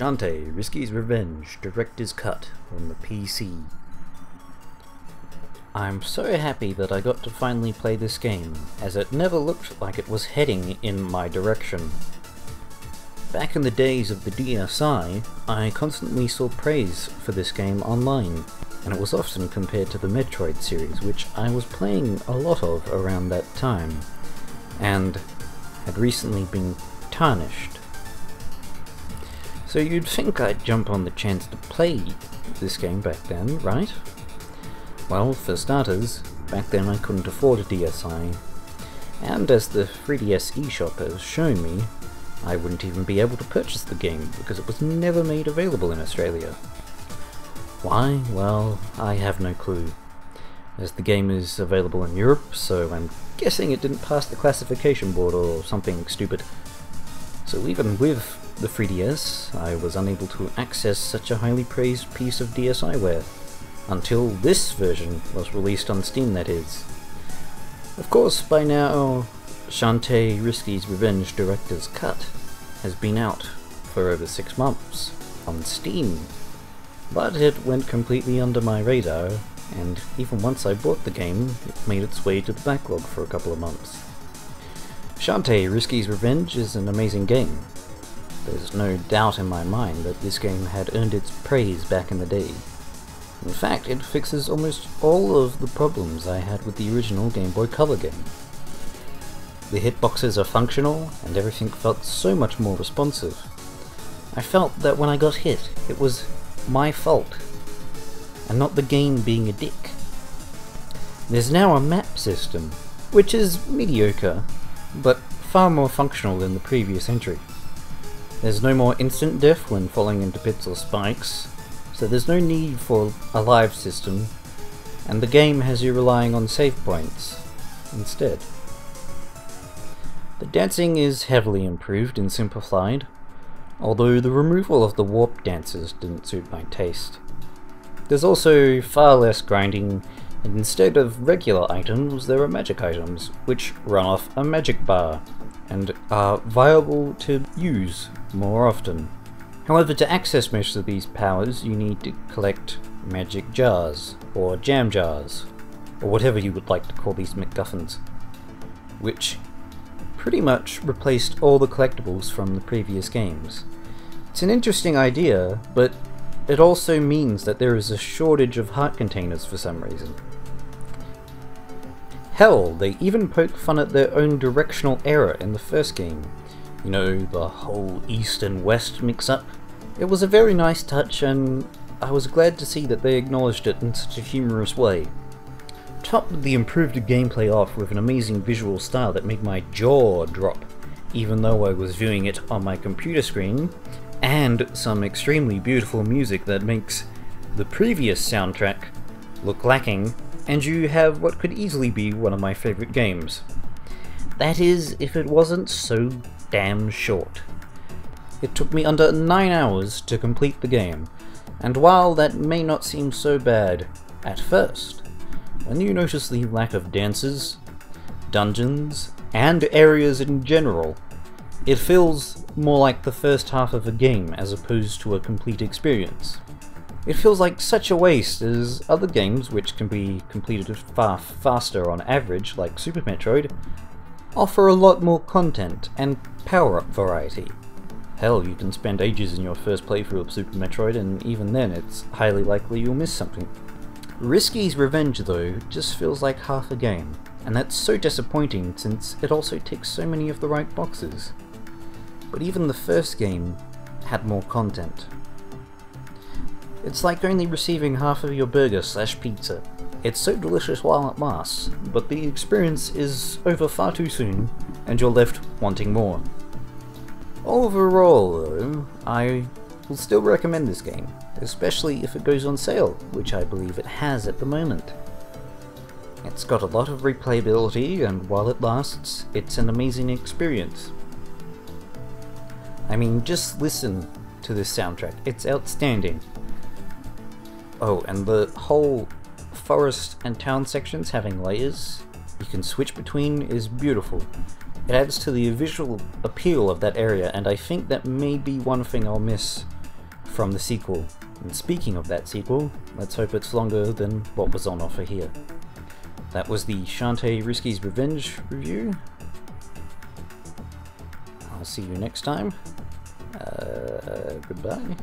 Shantae, Risky's Revenge, Director's Cut on the PC. I'm so happy that I got to finally play this game, as it never looked like it was heading in my direction. Back in the days of the DSi, I constantly saw praise for this game online, and it was often compared to the Metroid series, which I was playing a lot of around that time, and had recently been tarnished. So you'd think I'd jump on the chance to play this game back then, right? Well, for starters, back then I couldn't afford a DSi, and as the 3DS eShop has shown me, I wouldn't even be able to purchase the game because it was never made available in Australia. Why? Well, I have no clue, as the game is available in Europe, so I'm guessing it didn't pass the classification board or something stupid. So even with the 3DS, I was unable to access such a highly praised piece of DSiware, until this version was released on Steam, that is. Of course, by now, Shantae Risky's Revenge Director's Cut has been out for over 6 months on Steam, but it went completely under my radar, and even once I bought the game, it made its way to the backlog for a couple of months. Shantae Risky's Revenge is an amazing game. There's no doubt in my mind that this game had earned its praise back in the day. In fact, it fixes almost all of the problems I had with the original Game Boy Color game. The hitboxes are functional, and everything felt so much more responsive. I felt that when I got hit, it was my fault, and not the game being a dick. There's now a map system, which is mediocre, but far more functional than the previous entry. There's no more instant death when falling into pits or spikes, so there's no need for a live system, and the game has you relying on save points instead. The dancing is heavily improved and simplified, although the removal of the warp dances didn't suit my taste. There's also far less grinding, and instead of regular items, there are magic items, which run off a magic bar, and are viable to use more often. However, to access most of these powers, you need to collect magic jars, or jam jars, or whatever you would like to call these MacGuffins, which pretty much replaced all the collectibles from the previous games. It's an interesting idea, but it also means that there is a shortage of heart containers for some reason. Hell, they even poke fun at their own directional error in the first game. You know, the whole East and West mix-up? It was a very nice touch, and I was glad to see that they acknowledged it in such a humorous way. Topped the improved gameplay off with an amazing visual style that made my jaw drop, even though I was viewing it on my computer screen, and some extremely beautiful music that makes the previous soundtrack look lacking, and you have what could easily be one of my favourite games. That is, if it wasn't so damn short. It took me under 9 hours to complete the game, and while that may not seem so bad at first, when you notice the lack of dances, dungeons, and areas in general, it feels more like the first half of a game as opposed to a complete experience. It feels like such a waste, as other games, which can be completed far faster on average, like Super Metroid, offer a lot more content and power-up variety. Hell, you can spend ages in your first playthrough of Super Metroid, and even then it's highly likely you'll miss something. Risky's Revenge, though, just feels like half a game, and that's so disappointing since it also ticks so many of the right boxes. But even the first game had more content. It's like only receiving half of your burger/pizza. It's so delicious while it lasts, but the experience is over far too soon, and you're left wanting more. Overall, though, I will still recommend this game, especially if it goes on sale, which I believe it has at the moment. It's got a lot of replayability, and while it lasts, it's an amazing experience. I mean, just listen to this soundtrack, it's outstanding. Oh, and the whole forest and town sections having layers you can switch between is beautiful. It adds to the visual appeal of that area, and I think that may be one thing I'll miss from the sequel. And speaking of that sequel, let's hope it's longer than what was on offer here. That was the Shantae Risky's Revenge review. I'll see you next time. Goodbye.